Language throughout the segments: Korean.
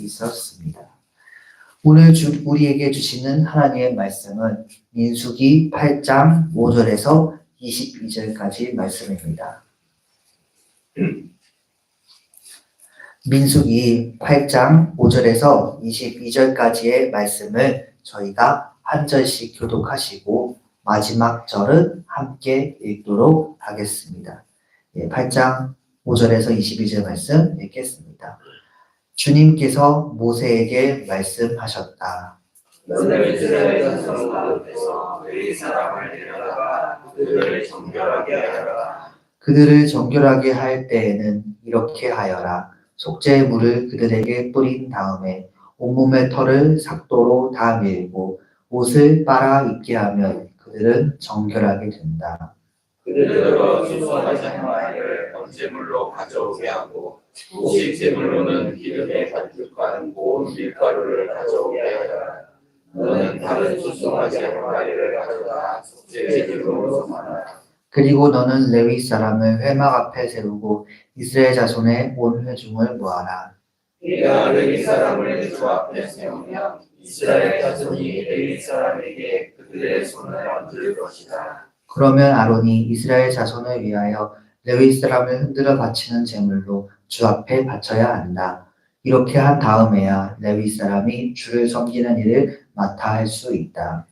있었습니다. 오늘 우리에게 주시는 하나님의 말씀은 민수기 8장 5절에서 22절까지 말씀입니다. 민수기 8장 5절에서 22절까지의 말씀을 저희가 한 절씩 교독하시고 마지막 절은 함께 읽도록 하겠습니다. 8장 5절에서 22절 말씀 읽겠습니다. 주님께서 모세에게 말씀하셨다. 너는 이스라엘 자손 가운데서 네 사람을 데려다가 그들을 정결하게 하여라. 그들을 정결하게 할 때에는 이렇게 하여라. 속죄의 물을 그들에게 뿌린 다음에 온몸의 털을 삭도로 다 밀고 옷을 빨아 입게 하면 그들은 정결하게 된다. 그들로 수송하지 않을 번제물로 가져오게 하고 후식 제물로는 기름에 반죽한 고운 밀가루를 가져오게 하여라. 너는 다른 수송하지 않은 가리를 가져다 속죄의 기름으로 삼아라. 그리고 너는 레위 사람을 회막 앞에 세우고 이스라엘 자손의 온 회중을 모아라. 네가 레위 사람을 주 앞에 세우면 이스라엘 자손이 레위 사람에게 그들의 손을 얹을 것이다. 그러면 아론이 이스라엘 자손을 위하여 레위 사람을 흔들어 바치는 제물로 주 앞에 바쳐야 한다. 이렇게 한 다음에야 레위 사람이 주를 섬기는 일을 맡아 할 수 있다.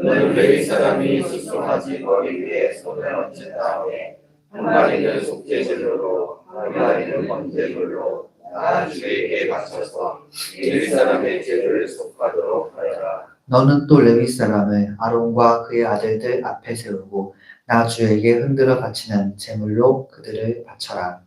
너는 레위 사람이 수송아지 머리 위에 손을 얹은 다음에 한 마리는 속죄제물로 한 마리는 번제물로 다 주에게 바쳐서 레위 사람의 죄를 속하도록 하여라. 너는 또 레위 사람을 아론과 그의 아들들 앞에 세우고 나 주에게 흔들어 바치는 제물로 그들을 바쳐라.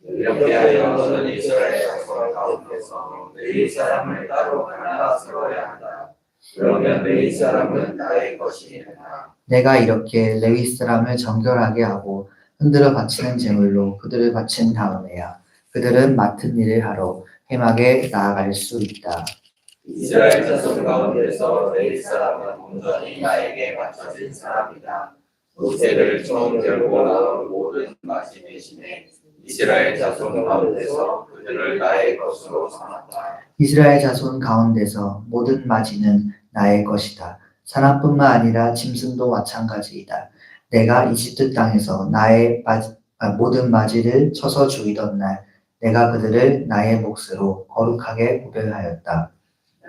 이렇게 하여 너는 이스라엘 자손 가운데서 레위 사람을 따로 하나 세워야 한다. 그러면 레위 사람은 나의 것이 된다. 내가 이렇게 레위 사람을 정결하게 하고 흔들어 바치는 제물로 그들을 바친 다음에야 그들은 맡은 일을 하러 회막에 나아갈 수 있다. 이스라엘 자손 가운데서 레위 사람은 온전히 나에게 바쳐진 사람이다. 모세를 처음 들고 나온 모든 마지 대신에 이스라엘 자손 가운데서 그들을 나의 것으로 삼았다. 이스라엘 자손 가운데서 모든 마지는 나의 것이다. 사람뿐만 아니라 짐승도 마찬가지이다. 내가 이집트 땅에서 나의 모든 마지를 쳐서 죽이던 날 내가 그들을 나의 몫으로 거룩하게 구별하였다.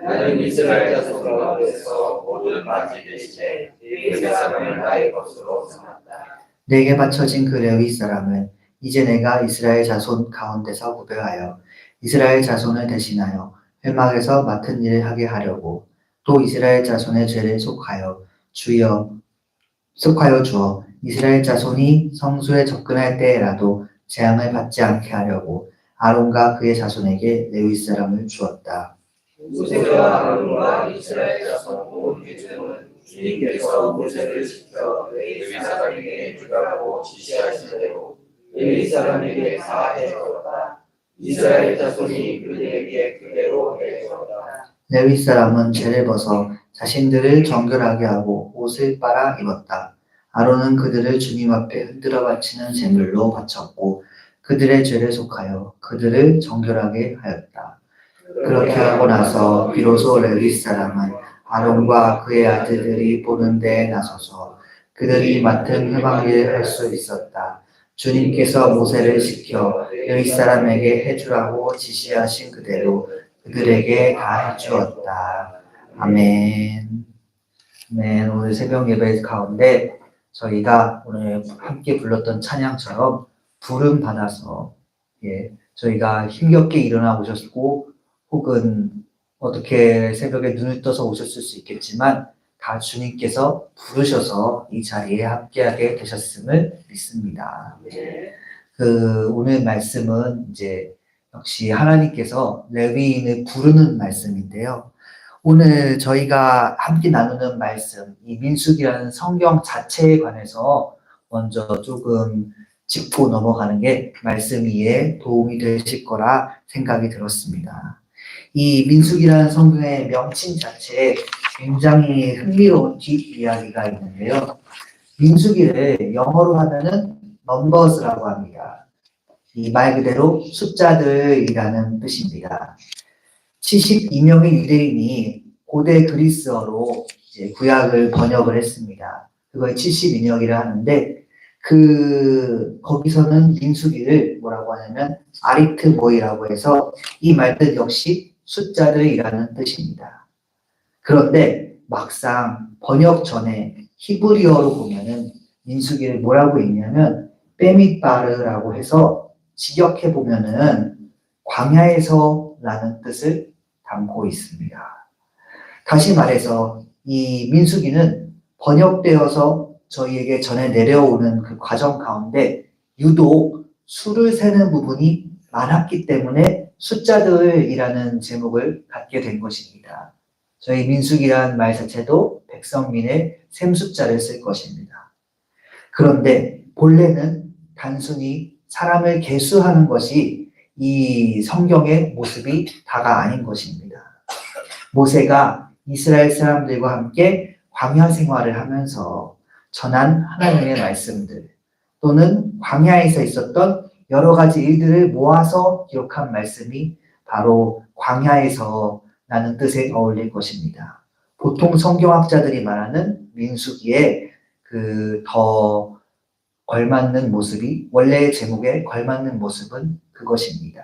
나는 이스라엘 자손 가운데서 모든 마지 대신에 레위 사람을 나의 것으로 삼았다. 내게 바쳐진 그 레위 사람은 이제 내가 이스라엘 자손 가운데서 구별하여 이스라엘 자손을 대신하여 회막에서 맡은 일을 하게 하려고 또 이스라엘 자손의 죄를 속하여 주어 이스라엘 자손이 성소에 접근할 때라도 재앙을 받지 않게 하려고 아론과 그의 자손에게 레위 사람을 주었다. 모세와 아론과 이스라엘 자손 온 회중은 주님께서 모세를 시켜 레위 사람에게 주라고 지시하신 대로 레위 사람에게 다 해주었다. 이스라엘 자손이 그들에게 그대로 해주었다. 레위 사람은 죄를 벗어 자신들을 정결하게 하고 옷을 빨아 입었다. 아론은 그들을 주님 앞에 흔들어 바치는 제물로 바쳤고 그들의 죄를 속하여 그들을 정결하게 하였다. 그렇게 하고 나서 비로소 레위 사람은 아론과 그의 아들들이 보는 데에 나서서 그들이 맡은 회막 일을 할 수 있었다. 주님께서 모세를 시켜 레위 사람에게 해주라고 지시하신 그대로 그들에게 다 해주었다. 아멘. 네, 오늘 새벽 예배 가운데 저희가 오늘 함께 불렀던 찬양처럼 부름 받아서 저희가 힘겹게 일어나 오셨고 혹은 어떻게 새벽에 눈을 떠서 오셨을 수 있겠지만 다 주님께서 부르셔서 이 자리에 함께하게 되셨음을 믿습니다. 오늘 말씀은 이제 역시 하나님께서 레위인을 부르는 말씀인데요. 오늘 저희가 함께 나누는 말씀, 이 민수기라는 성경 자체에 관해서 먼저 조금 짚고 넘어가는 게 말씀 이해에 도움이 되실 거라 생각이 들었습니다. 이 민수기라는 성경의 명칭 자체에 굉장히 흥미로운 뒷이야기가 있는데요. 민수기를 영어로 하면은 넘버스라고 합니다. 이 말 그대로 숫자들이라는 뜻입니다. 72명의 유대인이 고대 그리스어로 이제 구약을 번역을 했습니다. 그걸 72역이라 하는데 거기서는 민수기를 뭐라고 하냐면 아리트모이라고 해서 이 말뜻 역시 숫자들이라는 뜻입니다. 그런데 막상 번역 전에 히브리어로 보면은 민수기를 뭐라고 읽냐면 빼밋바르라고 해서 직역해 보면은 광야에서라는 뜻을 담고 있습니다. 다시 말해서 이 민수기는 번역되어서 저희에게 전해 내려오는 그 과정 가운데 유독 수를 세는 부분이 많았기 때문에 숫자들이라는 제목을 갖게 된 것입니다. 저희 민수기란 말 자체도 백성민의 셈숫자를 쓸 것입니다. 그런데 본래는 단순히 사람을 계수하는 것이 이 성경의 모습이 다가 아닌 것입니다. 모세가 이스라엘 사람들과 함께 광야 생활을 하면서 전한 하나님의 말씀들 또는 광야에서 있었던 여러 가지 일들을 모아서 기록한 말씀이 바로 광야에서라는 뜻에 어울릴 것입니다. 보통 성경학자들이 말하는 민수기에 더 걸맞는 모습이 원래의 제목에 걸맞는 모습은 그것입니다.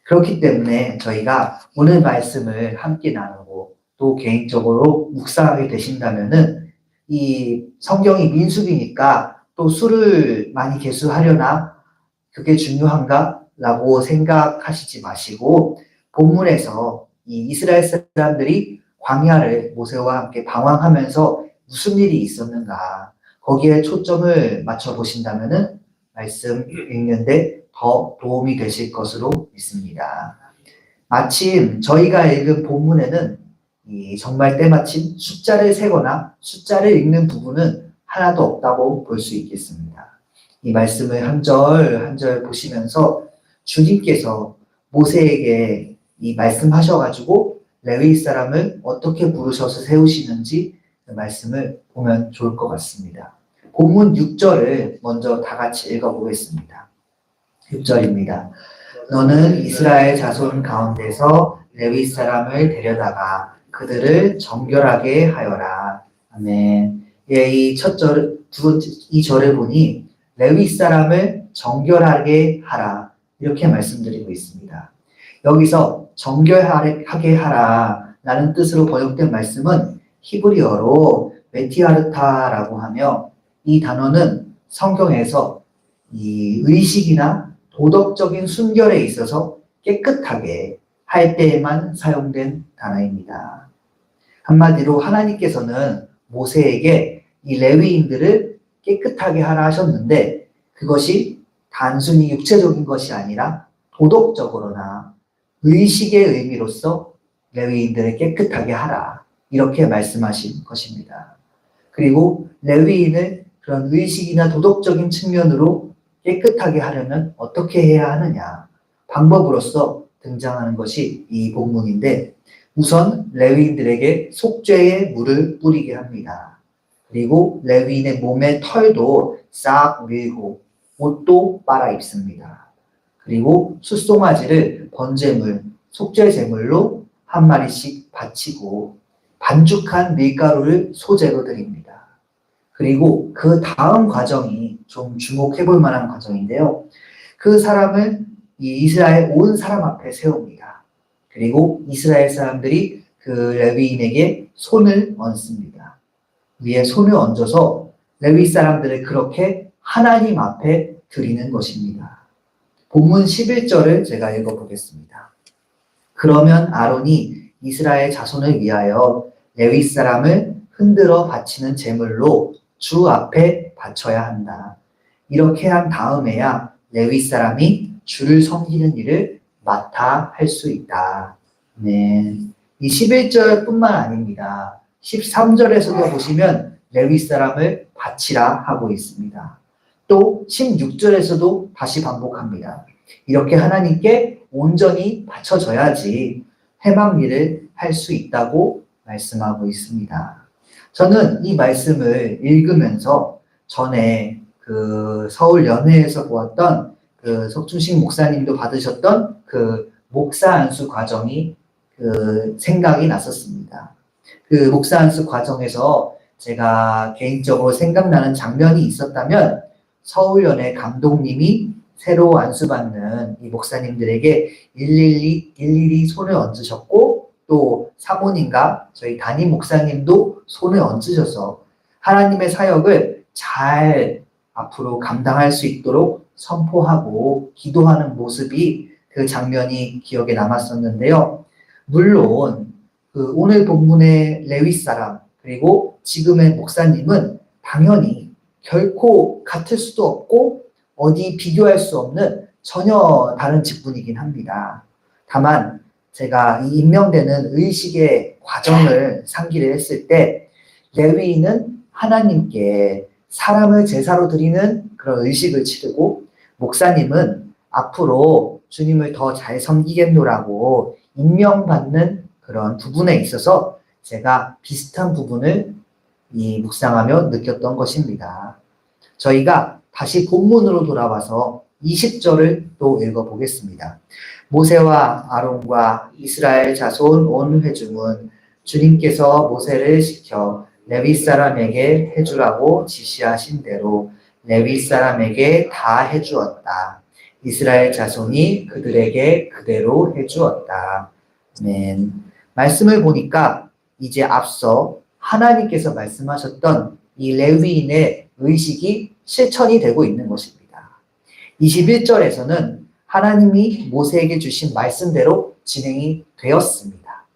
그렇기 때문에 저희가 오늘 말씀을 함께 나누고 또 개인적으로 묵상하게 되신다면은 이 성경이 민수기니까 또 수를 많이 계수하려나 그게 중요한가? 라고 생각하시지 마시고 본문에서 이 이스라엘 사람들이 광야를 모세와 함께 방황하면서 무슨 일이 있었는가 거기에 초점을 맞춰 보신다면은 말씀 읽는데 더 도움이 되실 것으로 믿습니다. 마침 저희가 읽은 본문에는 정말 때마침 숫자를 세거나 숫자를 읽는 부분은 하나도 없다고 볼 수 있겠습니다. 이 말씀을 한 절 한 절 보시면서 주님께서 모세에게 이 말씀하셔가지고 레위 사람을 어떻게 부르셔서 세우시는지 그 말씀을 보면 좋을 것 같습니다. 본문 6절을 먼저 다 같이 읽어보겠습니다. 6절입니다. 너는 이스라엘 자손 가운데서 레위 사람을 데려다가 그들을 정결하게 하여라. 아멘. 예, 이 이 절을 보니 레위 사람을 정결하게 하라. 이렇게 말씀드리고 있습니다. 여기서 정결하게 하라 라는 뜻으로 번역된 말씀은 히브리어로 메티아르타라고 하며 이 단어는 성경에서 이 의식이나 도덕적인 순결에 있어서 깨끗하게 할 때에만 사용된 단어입니다. 한마디로 하나님께서는 모세에게 이 레위인들을 깨끗하게 하라 하셨는데 그것이 단순히 육체적인 것이 아니라 도덕적으로나 의식의 의미로서 레위인들을 깨끗하게 하라 이렇게 말씀하신 것입니다. 그리고 레위인을 그런 의식이나 도덕적인 측면으로 깨끗하게 하려면 어떻게 해야 하느냐 방법으로서 등장하는 것이 이 본문인데 우선 레위인들에게 속죄의 물을 뿌리게 합니다. 그리고 레위인의 몸의 털도 싹 밀고 옷도 빨아 입습니다. 그리고 숫송아지를 번제물, 속죄제물로 한 마리씩 바치고 반죽한 밀가루를 소재로 드립니다. 그리고 그 다음 과정이 좀 주목해 볼 만한 과정인데요. 그 사람을 이 이스라엘 온 사람 앞에 세웁니다. 그리고 이스라엘 사람들이 그 레위인에게 손을 얹습니다. 위에 손을 얹어서 레위 사람들을 그렇게 하나님 앞에 드리는 것입니다. 본문 11절을 제가 읽어보겠습니다. 그러면 아론이 이스라엘 자손을 위하여 레위 사람을 흔들어 바치는 제물로 주 앞에 바쳐야 한다. 이렇게 한 다음에야 레위 사람이 주를 섬기는 일을 맡아 할 수 있다. 네. 이 11절뿐만 아닙니다. 13절에서도 보시면 레위 사람을 바치라 하고 있습니다. 또 16절에서도 다시 반복합니다. 이렇게 하나님께 온전히 바쳐져야지 회막 일을 할 수 있다고 말씀하고 있습니다. 저는 이 말씀을 읽으면서 전에 그 서울 연회에서 보았던 그 석준식 목사님도 받으셨던 그 목사 안수 과정이 생각이 났었습니다. 목사 안수 과정에서 제가 개인적으로 생각나는 장면이 있었다면 서울연의 감독님이 새로 안수받는 이 목사님들에게 일일이 손을 얹으셨고 또 사모님과 저희 담임 목사님도 손을 얹으셔서 하나님의 사역을 잘 앞으로 감당할 수 있도록 선포하고 기도하는 모습이 그 장면이 기억에 남았었는데요. 물론 오늘 본문의 레위 사람 그리고 지금의 목사님은 당연히 결코 같을 수도 없고 어디 비교할 수 없는 전혀 다른 직분이긴 합니다. 다만 제가 이 임명되는 의식의 과정을 상기를 했을 때 레위인은 하나님께 사람을 제사로 드리는 그런 의식을 치르고 목사님은 앞으로 주님을 더 잘 섬기겠노라고 임명받는 그런 부분에 있어서 제가 비슷한 부분을 묵상하며 느꼈던 것입니다. 저희가 다시 본문으로 돌아와서 20절을 또 읽어보겠습니다. 모세와 아론과 이스라엘 자손 온 회중은 주님께서 모세를 시켜 레위 사람에게 해주라고 지시하신 대로 레위 사람에게 다 해주었다. 이스라엘 자손이 그들에게 그대로 해주었다. 아멘. 말씀을 보니까 이제 앞서 하나님께서 말씀하셨던 이 레위인의 의식이 실천이 되고 있는 것입니다. 21절에서는 하나님이 모세에게 주신 말씀대로 진행이 되었습니다.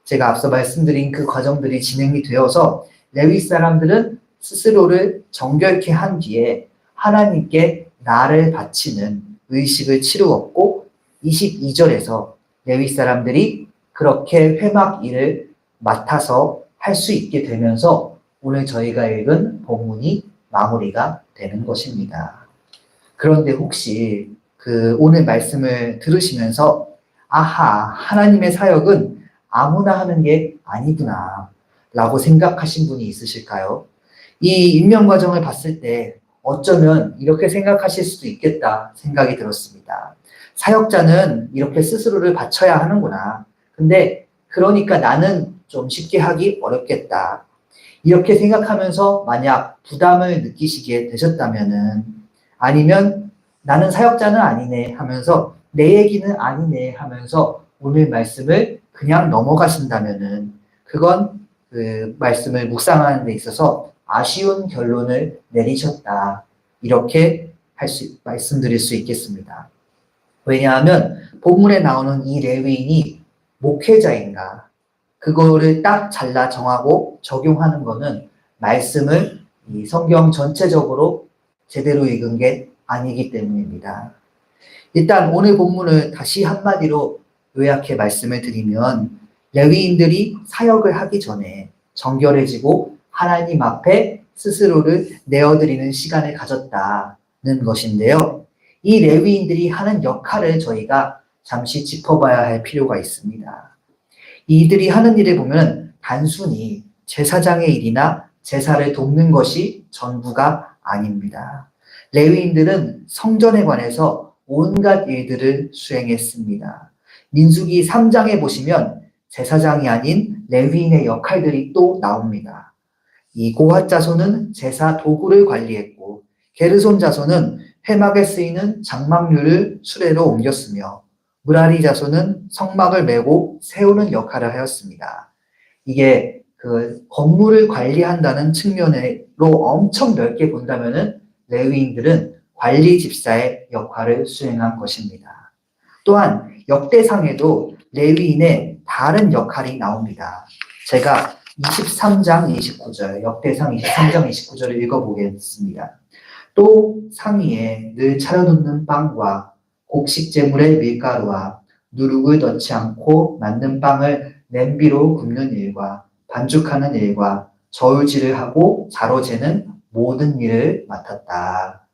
제가 앞서 말씀드린 그 과정들이 진행이 되어서 레위 사람들은 스스로를 정결케 한 뒤에 하나님께 나를 바치는 의식을 치루었고 22절에서 레위 사람들이 그렇게 회막 일을 맡아서 할 수 있게 되면서 오늘 저희가 읽은 본문이 마무리가 되는 것입니다. 그런데 혹시 오늘 말씀을 들으시면서 아하, 하나님의 사역은 아무나 하는 게 아니구나 라고 생각하신 분이 있으실까요? 이 임명 과정을 봤을 때 어쩌면 이렇게 생각하실 수도 있겠다 생각이 들었습니다. 사역자는 이렇게 스스로를 바쳐야 하는구나. 근데 그러니까 나는 좀 쉽게 하기 어렵겠다. 이렇게 생각하면서 만약 부담을 느끼시게 되셨다면은 아니면 나는 사역자는 아니네 하면서 내 얘기는 아니네 하면서 오늘 말씀을 그냥 넘어가신다면은 그건 말씀을 묵상하는 데 있어서 아쉬운 결론을 내리셨다. 이렇게 말씀드릴 수 있겠습니다. 왜냐하면 본문에 나오는 이 레위인이 목회자인가 그거를 딱 잘라 정하고 적용하는 거는 말씀을 이 성경 전체적으로 제대로 읽은 게 아니기 때문입니다. 일단 오늘 본문을 다시 한마디로 요약해 말씀을 드리면 레위인들이 사역을 하기 전에 정결해지고 하나님 앞에 스스로를 내어드리는 시간을 가졌다는 것인데요. 이 레위인들이 하는 역할을 저희가 잠시 짚어봐야 할 필요가 있습니다. 이들이 하는 일을 보면 단순히 제사장의 일이나 제사를 돕는 것이 전부가 아닙니다. 레위인들은 성전에 관해서 온갖 일들을 수행했습니다. 민수기 3장에 보시면 제사장이 아닌 레위인의 역할들이 또 나옵니다. 이 고핫 자손은 제사 도구를 관리했고 게르손 자손은 회막에 쓰이는 장막류를 수레로 옮겼으며 무라리 자손은 성막을 메고 세우는 역할을 하였습니다. 이게 건물을 관리한다는 측면으로 엄청 넓게 본다면은 레위인들은 관리 집사의 역할을 수행한 것입니다. 또한 역대상에도 레위인의 다른 역할이 나옵니다. 제가 23장 29절, 역대상 23장 29절을 읽어보겠습니다. 또 상위에 늘 차려놓는 빵과 곡식 제물의 밀가루와 누룩을 넣지 않고 만든 빵을 냄비로 굽는 일과 반죽하는 일과 저울질을 하고 자로 재는 모든 일을 맡았다.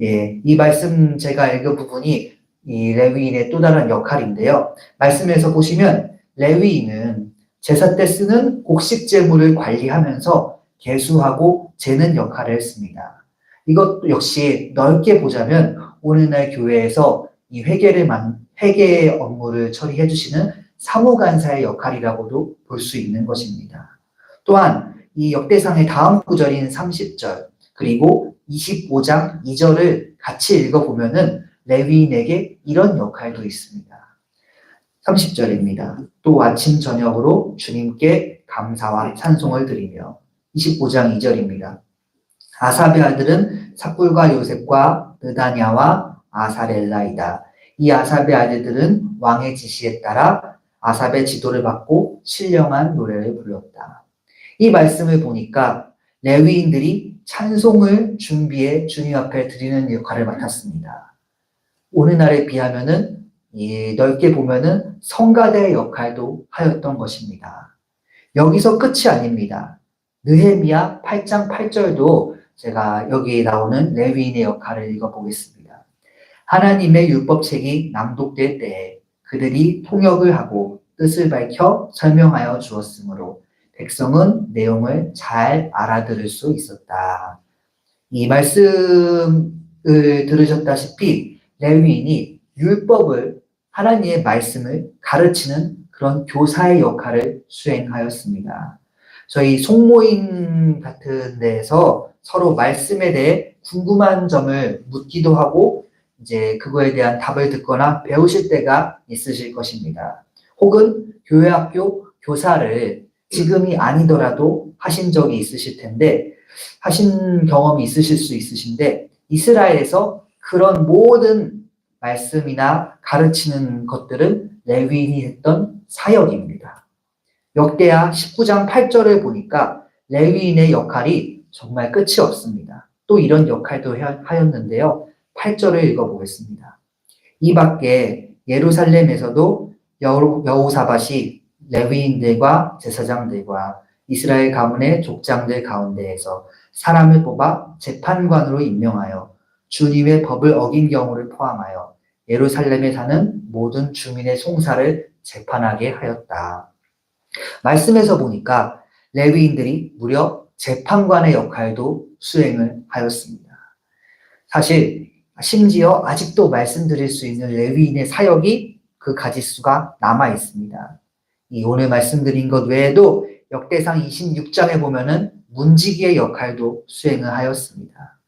예, 이 말씀 제가 읽은 부분이 이 레위인의 또 다른 역할인데요. 말씀에서 보시면 레위인은 제사 때 쓰는 곡식 제물을 관리하면서 계수하고 재는 역할을 했습니다. 이것도 역시 넓게 보자면 오늘날 교회에서 이 회계의 업무를 처리해 주시는 사무간사의 역할이라고도 볼 수 있는 것입니다. 또한 이 역대상의 다음 구절인 30절 그리고 25장 2절을 같이 읽어보면은 레위인에게 이런 역할도 있습니다. 30절입니다. 또 아침 저녁으로 주님께 감사와 찬송을 드리며 25장 2절입니다. 아삽의 아들은 삭불과 요셉과 느다냐와 아사렐라이다. 이 아삽의 아들들은 왕의 지시에 따라 아삽의 지도를 받고 신령한 노래를 불렀다. 이 말씀을 보니까 레위인들이 찬송을 준비해 주님 앞에 드리는 역할을 맡았습니다. 오늘날에 비하면은 넓게 보면은 성가대의 역할도 하였던 것입니다. 여기서 끝이 아닙니다. 느헤미야 8장 8절도 제가 여기 나오는 레위인의 역할을 읽어보겠습니다. 하나님의 율법책이 낭독될 때에 그들이 통역을 하고 뜻을 밝혀 설명하여 주었으므로 백성은 내용을 잘 알아들을 수 있었다. 이 말씀을 들으셨다시피 레위인이 율법을 하나님의 말씀을 가르치는 그런 교사의 역할을 수행하였습니다. 저희 속모임 같은 데에서 서로 말씀에 대해 궁금한 점을 묻기도 하고 이제 그거에 대한 답을 듣거나 배우실 때가 있으실 것입니다. 혹은 교회학교 교사를 지금이 아니더라도 하신 적이 있으실 텐데 하신 경험이 있으실 수 있으신데 이스라엘에서 그런 모든 말씀이나 가르치는 것들은 레위인이 했던 사역입니다. 역대하 19장 8절을 보니까 레위인의 역할이 정말 끝이 없습니다. 또 이런 역할도 하였는데요. 8절을 읽어보겠습니다. 이 밖에 예루살렘에서도 여호사밧이 레위인들과 제사장들과 이스라엘 가문의 족장들 가운데에서 사람을 뽑아 재판관으로 임명하여 주님의 법을 어긴 경우를 포함하여 예루살렘에 사는 모든 주민의 송사를 재판하게 하였다. 말씀에서 보니까 레위인들이 무려 재판관의 역할도 수행을 하였습니다. 사실 심지어 아직도 말씀드릴 수 있는 레위인의 사역이 그 가지수가 남아 있습니다. 이 오늘 말씀드린 것 외에도 역대상 26장에 보면은 문지기의 역할도 수행을 하였습니다.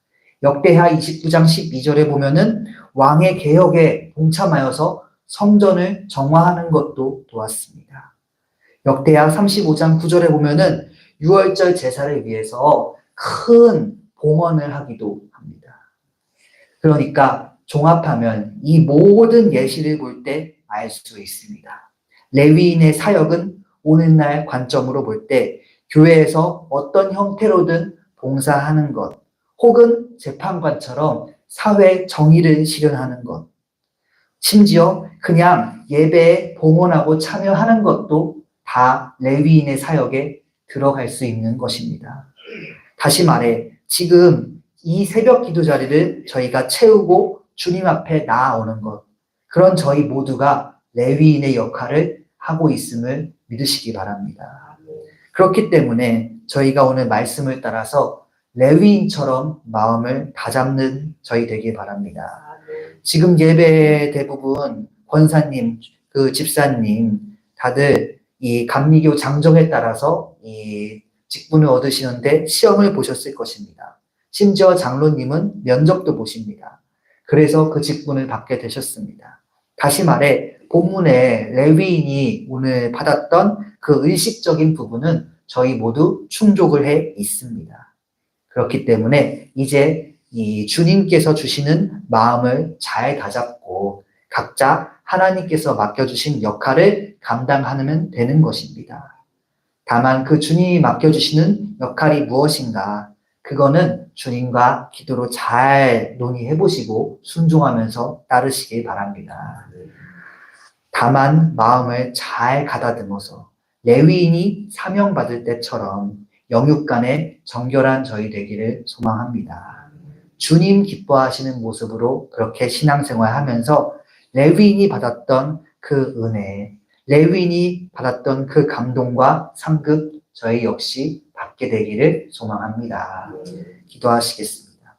역대하 29장 12절에 보면은 왕의 개혁에 동참하여서 성전을 정화하는 것도 도왔습니다. 역대하 35장 9절에 보면은 유월절 제사를 위해서 큰 봉헌을 하기도 합니다. 그러니까 종합하면 이 모든 예시를 볼 때 알 수 있습니다. 레위인의 사역은 오늘날 관점으로 볼 때 교회에서 어떤 형태로든 봉사하는 것, 혹은 재판관처럼 사회 정의를 실현하는 것, 심지어 그냥 예배에 봉헌하고 참여하는 것도 다 레위인의 사역에 들어갈 수 있는 것입니다. 다시 말해 지금 이 새벽 기도 자리를 저희가 채우고 주님 앞에 나아오는 것, 그런 저희 모두가 레위인의 역할을 하고 있음을 믿으시기 바랍니다. 그렇기 때문에 저희가 오늘 말씀을 따라서 레위인처럼 마음을 다잡는 저희 되길 바랍니다. 지금 예배 대부분 권사님, 그 집사님 다들 이 감리교 장정에 따라서 이 직분을 얻으시는데 시험을 보셨을 것입니다. 심지어 장로님은 면접도 보십니다. 그래서 그 직분을 받게 되셨습니다. 다시 말해 본문에 레위인이 오늘 받았던 그 의식적인 부분은 저희 모두 충족을 해 있습니다. 그렇기 때문에 이제 이 주님께서 주시는 마음을 잘 다잡고 각자 하나님께서 맡겨주신 역할을 감당하면 되는 것입니다. 다만 그 주님이 맡겨주시는 역할이 무엇인가? 그거는 주님과 기도로 잘 논의해 보시고 순종하면서 따르시길 바랍니다. 다만 마음을 잘 가다듬어서 레위인이 사명받을 때처럼 영육간에 정결한 저희 되기를 소망합니다. 주님 기뻐하시는 모습으로 그렇게 신앙생활하면서 레위인이 받았던 그 은혜, 레위인이 받았던 그 감동과 상급 저희 역시 받게 되기를 소망합니다. 기도하시겠습니다.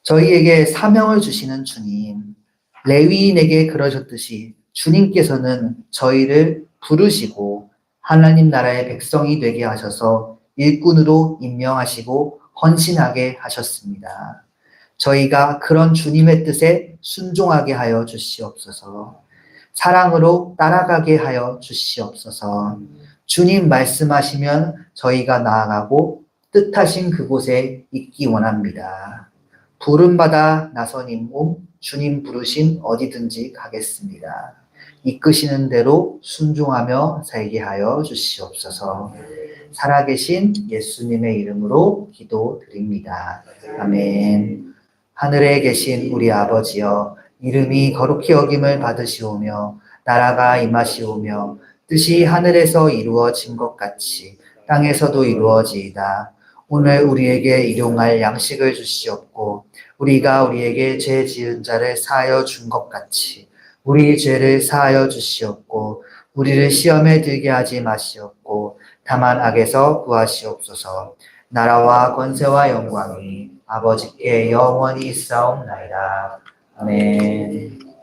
저희에게 사명을 주시는 주님, 레위인에게 그러셨듯이 주님께서는 저희를 부르시고 하나님 나라의 백성이 되게 하셔서 일꾼으로 임명하시고 헌신하게 하셨습니다. 저희가 그런 주님의 뜻에 순종하게 하여 주시옵소서. 사랑으로 따라가게 하여 주시옵소서. 주님 말씀하시면 저희가 나아가고 뜻하신 그곳에 있기 원합니다. 부름받아 나선 임몸 주님 부르신 어디든지 가겠습니다. 이끄시는 대로 순종하며 살게 하여 주시옵소서. 살아계신 예수님의 이름으로 기도드립니다. 아멘. 하늘에 계신 우리 아버지여, 이름이 거룩히 여김을 받으시오며 나라가 임하시오며 뜻이 하늘에서 이루어진 것 같이 땅에서도 이루어지이다. 오늘 우리에게 일용할 양식을 주시옵고 우리가 우리에게 죄 지은 자를 사하여 준 것 같이 우리 죄를 사하여 주시옵고 우리를 시험에 들게 하지 마시옵고 다만 악에서 구하시옵소서. 나라와 권세와 영광이 아버지께 영원히 있사옵나이다. 아멘.